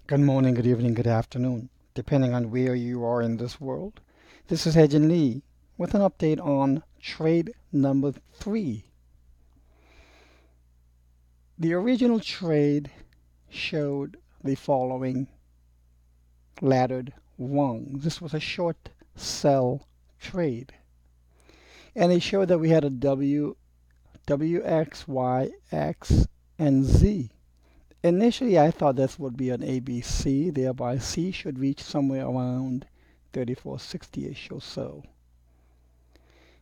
Good morning, good evening, good afternoon, depending on where you are in this world. This is Hedgen Lee with an update on trade number 3. The original trade showed the following laddered rung. This was a short sell trade. And it showed that we had a W, WX, Y, X, and Z. Initially, I thought this would be an ABC, thereby C should reach somewhere around 3460-ish or so.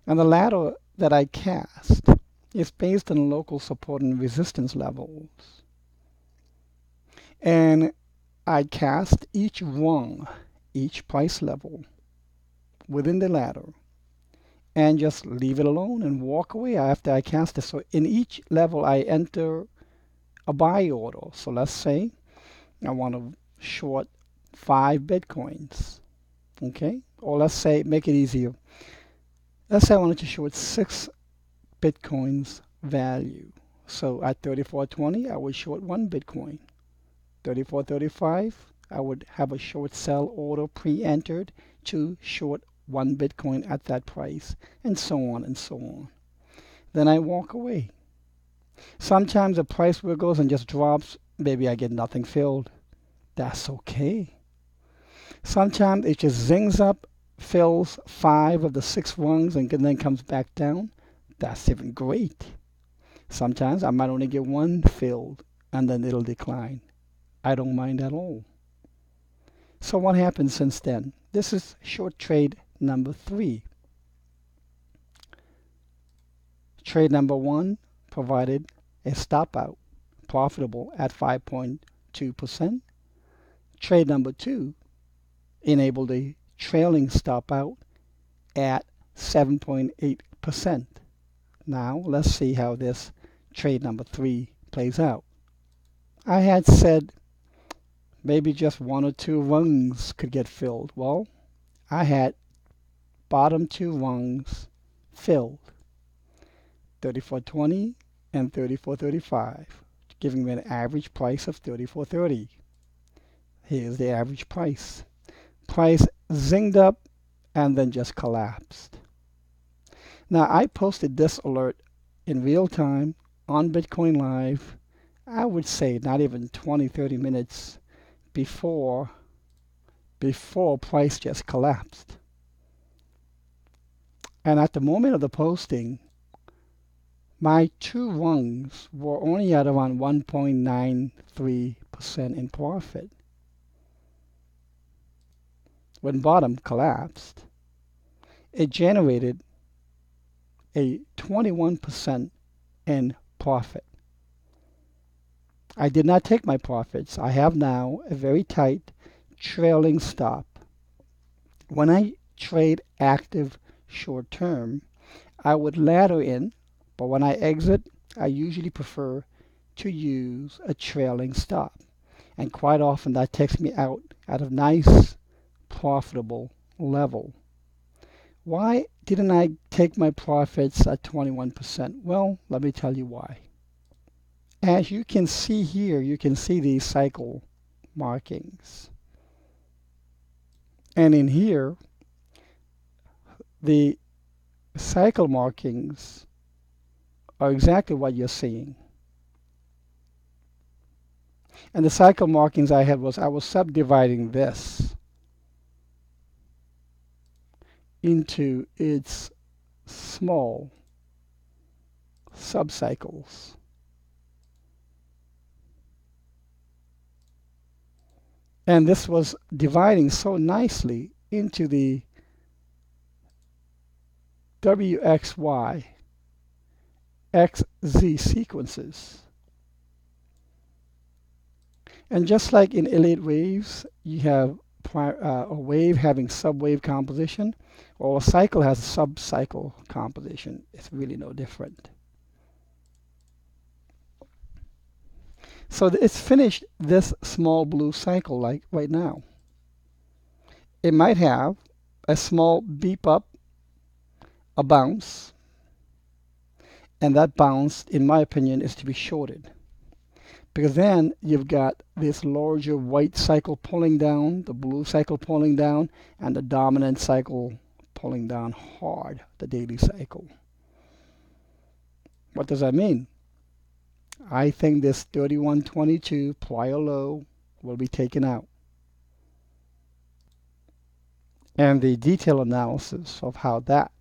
And the ladder that I cast is based on local support and resistance levels. And I cast each rung, each price level within the ladder, and just leave it alone and walk away after I cast it. So in each level, I enter a buy order. So let's say I want to short 5 Bitcoins, okay? Or let's say, make it easier. Let's say I wanted to short 6 Bitcoins value. So at 34.20, I would short 1 Bitcoin. 34.35, I would have a short sell order pre-entered to short 1 Bitcoin at that price, and so on and so on. Then I walk away. Sometimes the price wiggles and just drops. Maybe I get nothing filled. That's okay. Sometimes it just zings up, fills 5 of the 6 rungs, and then comes back down. That's even great. Sometimes I might only get 1 filled, and then it'll decline. I don't mind at all. So what happened since then? This is short trade number 3. Trade number 1 provided a stop out, profitable at 5.2%. Trade number 2 enabled a trailing stop out at 7.8%. Now let's see how this trade number 3 plays out. I had said maybe just 1 or 2 rungs could get filled. Well, I had bottom 2 rungs filled, 34.20 and 34.35, giving me an average price of 34.30. Here's the average price. Price zinged up and then just collapsed. Now I posted this alert in real time on Bitcoin Live, I would say not even 20-30 minutes before price just collapsed. And at the moment of the posting, my 2 rungs were only at around 1.93% in profit. When bottom collapsed, it generated a 21% in profit. I did not take my profits. I have now a very tight trailing stop. When I trade active short term, I would ladder in, but when I exit, I usually prefer to use a trailing stop. And quite often that takes me out at a nice, profitable level. Why didn't I take my profits at 21%? Well, let me tell you why. As you can see here, you can see these cycle markings. And in here, the cycle markings are exactly what you're seeing. And the cycle markings I had was I was subdividing this into its small subcycles. And this was dividing so nicely into the WXY XZ sequences. And just like in Elliott waves, you have a wave having subwave composition, or a cycle has a subcycle composition. It's really no different. So it's finished this small blue cycle like right now. It might have a small beep up, a bounce, and that bounce, in my opinion, is to be shorted. because then you've got this larger white cycle pulling down, the blue cycle pulling down, and the dominant cycle pulling down hard, the daily cycle. What does that mean? I think this 3122 prior low will be taken out. And the detailed analysis of how that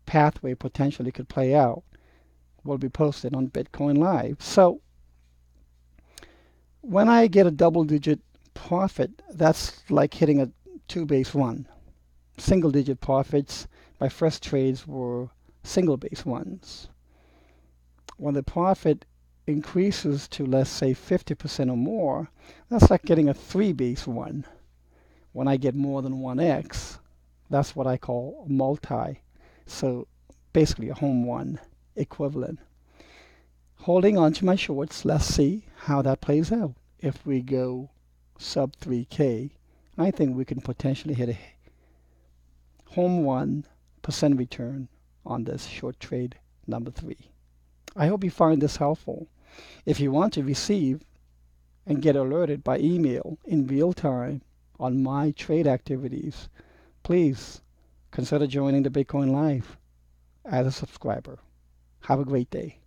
pathway potentially could play out will be posted on Bitcoin Live. So when I get a double-digit profit, that's like hitting a two-base run. Single-digit profits, my first trades were single-base ones. When the profit increases to, let's say, 50% or more, that's like getting a three-base run. When I get more than 1x, that's what I call a multi. So basically a home run equivalent. Holding on to my shorts, let's see how that plays out. If we go sub 3K, I think we can potentially hit a home run percent return on this short trade number 3. I hope you find this helpful. If you want to receive and get alerted by email in real time on my trade activities, please consider joining the Bitcoin Live as a subscriber. Have a great day.